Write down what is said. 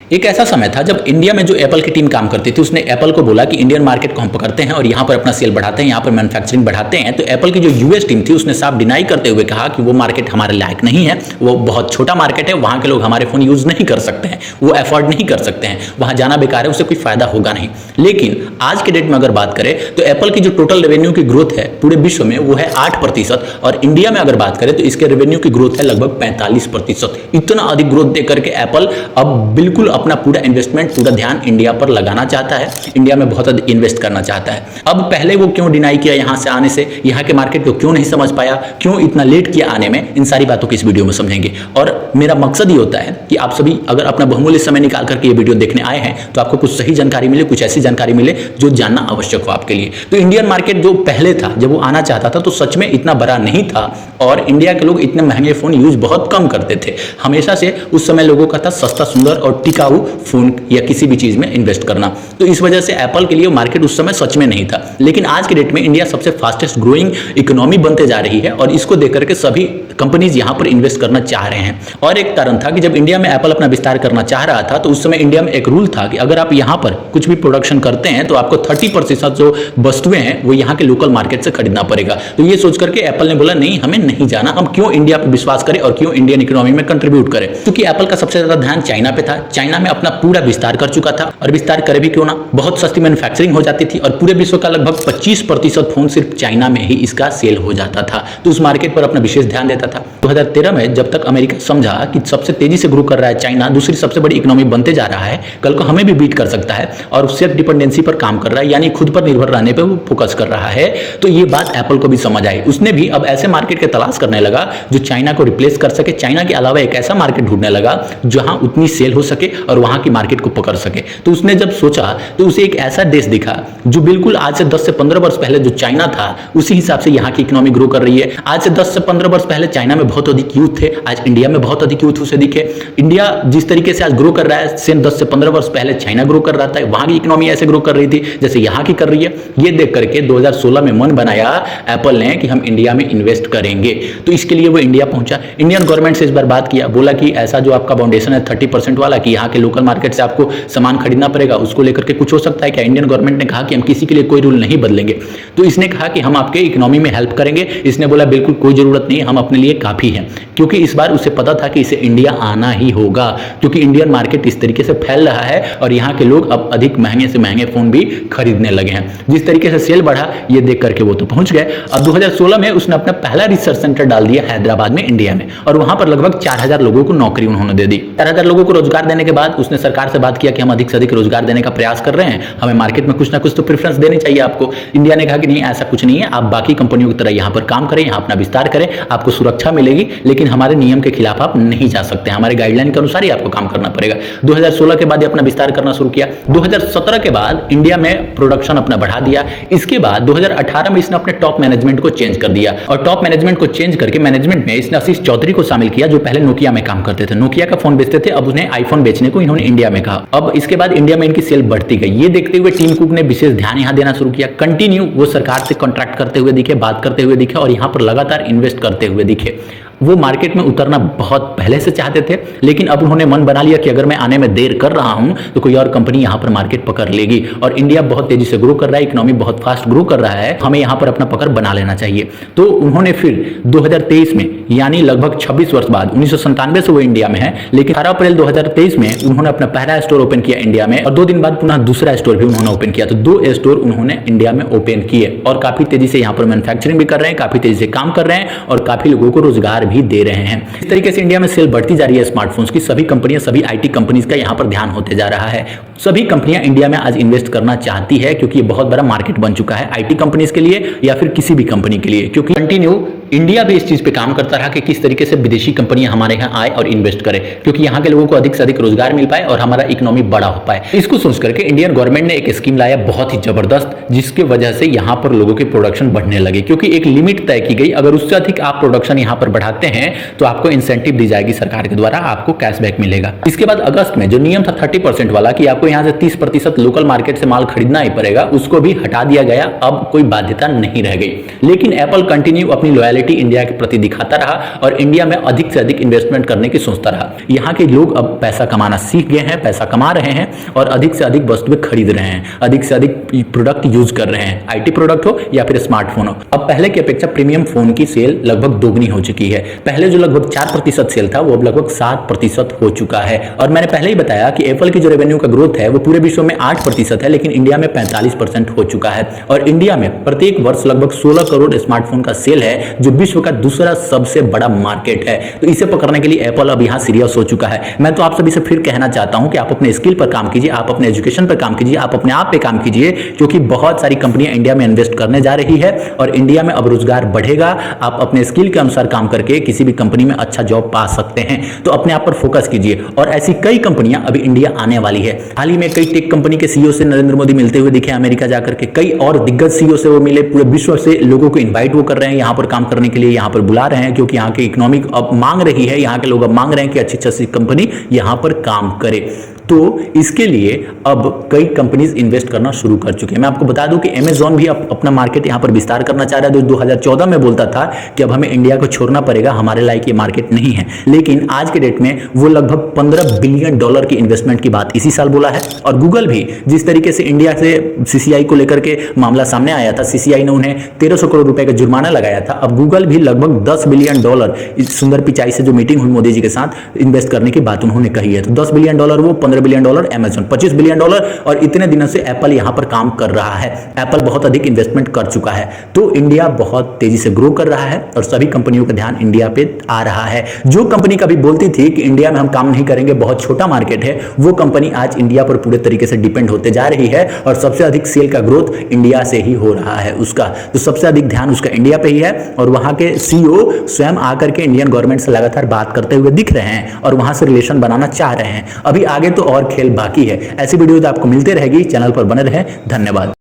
एक ऐसा समय था जब इंडिया में जो एप्पल की टीम काम करती थी उसने एप्पल को बोला कि इंडियन मार्केट को हम पकड़ते हैं और यहाँ पर अपना सेल बढ़ाते हैं, यहाँ पर मैन्युफैक्चरिंग बढ़ाते हैं। तो एप्पल की जो यूएस टीम थी उसने साफ डिनाई करते हुए कहा कि वो मार्केट हमारे लायक नहीं है, वो बहुत छोटा मार्केट है, वहाँ के लोग हमारे फोन यूज नहीं कर सकते हैं, वो अफोर्ड नहीं कर सकते हैं, वहाँ जाना बेकार है, उससे कोई फायदा होगा नहीं। लेकिन आज के डेट में अगर बात करें तो एप्पल की जो टोटल रेवेन्यू की ग्रोथ है पूरे विश्व में वो है 8% और इंडिया में अगर बात करें तो इसके रेवेन्यू की ग्रोथ है लगभग 45%। इतना अधिक ग्रोथ देकर के एप्पल अब बिल्कुल अपना पूरा इन्वेस्टमेंट पूरा ध्यान इंडिया पर लगाना चाहता है, इंडिया में बहुत अधिक इन्वेस्ट करना चाहता है। अब पहले वो क्यों डिनाई किया यहां से आने से, यहां के मार्केट को क्यों नहीं समझ पाया, क्यों इतना लेट किया आने में, इन सारी बातों को इस वीडियो में समझेंगे। और मेरा मकसद ये होता है कि आप सभी अगर अपना बहुमूल्य समय निकाल करके ये वीडियो देखने आए हैं तो आपको कुछ सही जानकारी मिले, कुछ ऐसी जानकारी मिले जो जानना आवश्यक हो आपके लिए। तो इंडियन मार्केट जो पहले था जब वो आना चाहता था तो सच में इतना बड़ा नहीं था और इंडिया के लोग इतने महंगे फोन यूज बहुत कम करते थे। हमेशा से उस समय लोगों का था सस्ता, सुंदर और टिकाऊ फोन या किसी भी चीज में इन्वेस्ट करना। तो इस वजह से एप्पल के लिए मार्केट उस समय सच में नहीं था। लेकिन आज के डेट में इंडिया सबसे फास्टेस्ट ग्रोइंग इकोनॉमी बनते जा रही है और इसको देख करके सभी कंपनीज यहां पर इन्वेस्ट करना चाह रहे हैं। और एक कारण था कि जब इंडिया में एप्पल अपना विस्तार करना चाह रहा था तो उस समय इंडिया में एक रूल था कि अगर आप यहां पर कुछ भी प्रोडक्शन करते हैं तो आपको 30% जो वस्तुएं हैं वो यहां के लोकल मार्केट से खरीदना पड़ेगा। तो ये सोच करके एप्पल ने बोला नहीं, हमें नहीं जाना, हम क्यों इंडिया पर विश्वास करें और क्यों इंडियन इकोनॉमी में कंट्रीब्यूट करें। क्योंकि एप्पल का सबसे ज्यादा ध्यान चाइना पे था, चाइना में अपना पूरा विस्तार कर चुका था और विस्तार करे भी क्यों ना, बहुत सस्ती मैन्युफैक्चरिंग हो जाती थी और पूरे विश्व का लगभग 25% फोन सिर्फ चाइना में ही इसका सेल हो जाता था। तो उस मार्केट पर अपना विशेष ध्यान देता था। 2013 में जब तक अमेरिका समझा कि सबसे तेजी से ग्रो कर रहा है चाइना, दूसरी सबसे बड़ी इकोनॉमी बनते जा रहा है, कल को हमें भी बीट कर सकता है और सेल्फ डिपेंडेंसी पर काम कर रहा है, यानी खुद पर निर्भर रहने पर वो फोकस कर रहा है। तो ये बात एप्पल को भी समझ आई। उसने भी अब ऐसे मार्केट की तलाश करने लगा जो चाइना को रिप्लेस कर सके, चाइना के अलावा एक ऐसा मार्केट ढूंढने लगा जहां उतनी सेल हो सके और वहां की मार्केट को पकड़ सके। तो उसने जब सोचा तो उसे एक ऐसा देश दिखा जो बिल्कुल आज से 10 से 15 वर्ष पहले जो चाइना था उसी हिसाब से यहाँ की इकोनॉमी ग्रो कर रही है। आज से 10 से 15 वर्ष पहले चाइना में बहुत अधिक यूथ थे, आज इंडिया में बहुत अधिक यूथ उसे दिखे। इंडिया जिस तरीके से आज ग्रो कर रहा है सेम 10 से 15 वर्ष पहले चाइना ग्रो कर रहा था, वहां की इकोनॉमी ऐसे ग्रो कर रही थी जैसे यहाँ की कर रही है। ये देख करके 2016 में मन बनाया एप्पल ने कि हम इंडिया में इन्वेस्ट करेंगे। तो इसके लिए वो इंडिया पहुंचा। इंडियन गवर्नमेंट से इस बार बात किया, बोला कि ऐसा जो आपका फाउंडेशन है 30% वाला कि यहाँ के लोकल मार्केट से आपको सामान खरीदना पड़ेगा, उसको लेकर के कुछ हो सकता है क्या। इंडियन गवर्नमेंट ने कहा कि हम किसी के लिए कोई रूल नहीं बदलेंगे। तो इसने कहा कि हम आपके इकोनॉमी में हेल्प करेंगे। इसने बोला बिल्कुल कोई जरूरत नहीं, हम अपने लिए काफी हैं। क्योंकि इस बार उसे पता था कि इसे इंडिया आना ही होगा, क्योंकि इंडियन मार्केट इस तरीके से फैल रहा है और यहाँ के लोग अब अधिक महंगे से महंगे फोन भी खरीदने लगे हैं। जिस तरीके से सेल बढ़ा ये देख करके वो तो पहुंच गए। अब 2016 में उसने अपना पहला रिसर्च सेंटर डाल दिया हैदराबाद में, इंडिया में, और वहां पर लगभग 4000 लोगों को नौकरी उन्होंने दे दी। 4000 लोगों को रोजगार देने के बाद उसने सरकार से बात किया कि हम अधिक से अधिक रोजगार देने का प्रयास कर रहे हैं, हमें मार्केट में कुछ ना कुछ तो प्रेफरेंस देनी चाहिए आपको। इंडिया ने कहा कि नहीं, ऐसा कुछ नहीं है, आप बाकी कंपनियों की तरह यहाँ पर काम करें, यहाँ अपना विस्तार करें, आपको सुरक्षा मिलेगी, लेकिन हमारे नियम के खिलाफ आप नहीं जा सकते, हमारे गाइडलाइन के अनुसार ही आपको काम करना पड़ेगा। 2016 के बाद अपना विस्तार करना शुरू किया। 2017 के बाद इंडिया में प्रोडक्शन अपना बढ़ा दिया। इसके बाद 2018 में इसने अपने टॉप मैनेजमेंट को चेंज कर दिया और टॉप मैनेजमेंट को चेंज करके मैनेजमेंट में इसने आशीष चौधरी को शामिल किया जो पहले नोकिया में काम करते थे, नोकिया का फोन बेचते थे। अब उन्हें आईफोन बेचने को इन्होंने इंडिया में कहा। अब इसके बाद इंडिया में इनकी सेल बढ़ती गई। ये देखते हुए टीम कुक ने विशेष ध्यान यहां देना शुरू किया। कंटिन्यू वो सरकार से कॉन्ट्रैक्ट करते हुए दिखे, बात करते हुए दिखे और यहां पर लगातार इन्वेस्ट करते हुए दिखे। वो मार्केट में उतरना बहुत पहले से चाहते थे, लेकिन अब उन्होंने मन बना लिया कि अगर मैं आने में देर कर रहा हूं तो कोई और कंपनी यहां पर मार्केट पकड़ लेगी और इंडिया बहुत तेजी से ग्रो कर रहा है, इकोनॉमी बहुत फास्ट ग्रो कर रहा है, हमें यहां पर अपना पकड़ बना लेना चाहिए। तो उन्होंने फिर 2023 में, यानी लगभग 26 वर्ष बाद, 1997 से वो इंडिया में है, लेकिन 18 अप्रैल 2023 में उन्होंने अपना पहला स्टोर ओपन किया इंडिया में और 2 दिन बाद पुनः दूसरा स्टोर भी उन्होंने ओपन किया। तो 2 स्टोर उन्होंने इंडिया में ओपन किए और काफी तेजी से यहां पर मैन्युफैक्चरिंग भी कर रहे हैं, काफी तेजी से काम कर रहे हैं और काफी लोगों को रोजगार भी दे रहे हैं। इस तरीके से इंडिया में सेल बढ़ती जा रही है स्मार्टफोन्स की। सभी कंपनियां, सभी आईटी कंपनीज का यहां पर ध्यान होते जा रहा है। सभी कंपनियां इंडिया में आज इन्वेस्ट करना चाहती है क्योंकि ये बहुत बड़ा मार्केट बन चुका है आईटी कंपनीज के लिए या फिर किसी भी कंपनी के लिए। क्योंकि कंटिन्यू इंडिया भी इस चीज पे काम करता रहा कि किस तरीके से विदेशी कंपनियां हमारे यहाँ आए और इन्वेस्ट करें, क्योंकि यहाँ के लोगों को अधिक से अधिक रोजगार मिल पाए और हमारा इकोनॉमी बड़ा हो पाए। इसको सोच करके इंडियन गवर्नमेंट ने एक स्कीम लाया बहुत ही जबरदस्त, जिसकी वजह से यहाँ पर लोगों के प्रोडक्शन बढ़ने लगे। क्योंकि एक लिमिट तय की गई, अगर उससे अधिक आप प्रोडक्शन यहाँ पर बढ़ाते हैं तो आपको इंसेंटिव दी जाएगी सरकार के द्वारा, आपको कैशबैक मिलेगा। इसके बाद अगस्त में जो नियम था 30% वाला कि आपको यहाँ से 30% लोकल मार्केट से माल खरीदना ही पड़ेगा, उसको भी हटा दिया गया। अब कोई बाध्यता नहीं रह गई। लेकिन एप्पल कंटिन्यू अपनी लॉयल्टी लॉयल्टी इंडिया के प्रति दिखाता रहा और इंडिया में अधिक से अधिक इन्वेस्टमेंट करने की सोचता रहा। यहाँ के लोग अब पैसा कमाना सीख गए हैं, पैसा कमा रहे हैं और अधिक से अधिक वस्तुएं खरीद रहे हैं, अधिक से अधिक प्रोडक्ट यूज कर रहे हैं, आईटी प्रोडक्ट हो या फिर स्मार्टफोन हो। अब पहले की अपेक्षा प्रीमियम फोन की सेल लगभग दोगुनी हो चुकी है। पहले जो लगभग 4% सेल था वो अब लगभग 7% हो चुका है। और मैंने पहले ही बताया कि एप्पल की जो रेवेन्यू का ग्रोथ है वो पूरे विश्व में 8% है, लेकिन इंडिया में 45% हो चुका है। और इंडिया में प्रत्येक वर्ष लगभग 16 करोड़ स्मार्टफोन का सेल है, जो विश्व का दूसरा सबसे बड़ा मार्केट है। तो इसे पकड़ने के लिए एप्पल अब यहां सीरियस हो चुका है। मैं तो आप सभी से फिर कहना चाहता हूं कि आप अपने स्किल पर काम कीजिए, आप अपने एजुकेशन पर काम कीजिए, आप अपने आप पे काम कीजिए, क्योंकि बहुत सारी कंपनियां इंडिया में इन्वेस्ट करने जा रही है और इंडिया में अब रोजगार बढ़ेगा। आप अपने स्किल के अनुसार काम करके किसी भी कंपनी में अच्छा जॉब पा सकते हैं। तो अपने आप पर फोकस कीजिए। और ऐसी कई कंपनियां अभी इंडिया आने वाली है। हाल ही में कई टेक कंपनी के सीईओ से नरेंद्र मोदी मिलते हुए दिखे अमेरिका जाकर के। कई और दिग्गज सीईओ से वो मिले, पूरे विश्व से लोगों को इनवाइट वो कर रहे हैं, यहां पर काम करने के लिए यहां पर बुला रहे हैं, क्योंकि यहाँ की इकोनॉमिक अब मांग रही है, यहाँ के लोग अब मांग रहे हैं कि अच्छी अच्छी कंपनी यहां पर काम करे। तो इसके लिए अब कई कंपनीज इन्वेस्ट करना शुरू कर चुके हैं। मैं आपको बता दूं कि अमेज़न भी अपना मार्केट यहां पर विस्तार करना चाह रहा है। 2014 में बोलता था कि अब हमें इंडिया को छोड़ना पड़ेगा, हमारे लायक ये मार्केट नहीं है, लेकिन आज के डेट में वो लगभग $15 बिलियन की इन्वेस्टमेंट की बात इसी साल बोला है। और गूगल भी जिस तरीके से इंडिया से सीसीआई को लेकर के मामला सामने आया था, सीसीआई ने उन्हें 1300 करोड़ रुपए का जुर्माना लगाया था। अब गूगल भी लगभग $10 बिलियन इस सुंदर पिचाई से जो मीटिंग हुई मोदी जी के साथ, इन्वेस्ट करने की बात उन्होंने कही है। तो $10 बिलियन वो, $15 बिलियन अमेज़न, $25 बिलियन, और इतने दिनों से एप्पल यहां पर काम कर रहा है। एप्पल बहुत अधिक इन्वेस्टमेंट कर चुका है। तो इंडिया बहुत तेजी से ग्रो कर रहा है और सभी कंपनियों का ध्यान इंडिया पे आ रहा है। जो कंपनी कभी बोलती थी कि इंडिया में हम काम नहीं करेंगे, बहुत छोटा मार्केट है, वो कंपनी आज इंडिया पर पूरे तरीके से डिपेंड होते जा रही है और सबसे अधिक सेल का ग्रोथ इंडिया से ही हो रहा है उसका। तो सबसे अधिक ध्यान उसका इंडिया पे ही है और वहां के सीईओ स्वयं आकर के इंडियन गवर्नमेंट से लगातार बात करते हुए दिख रहे हैं और वहां से रिलेशन बनाना चाह रहे हैं। अभी आगे तो और खेल बाकी है। ऐसी वीडियोज आपको मिलते रहेगी, चैनल पर बने रहें। धन्यवाद।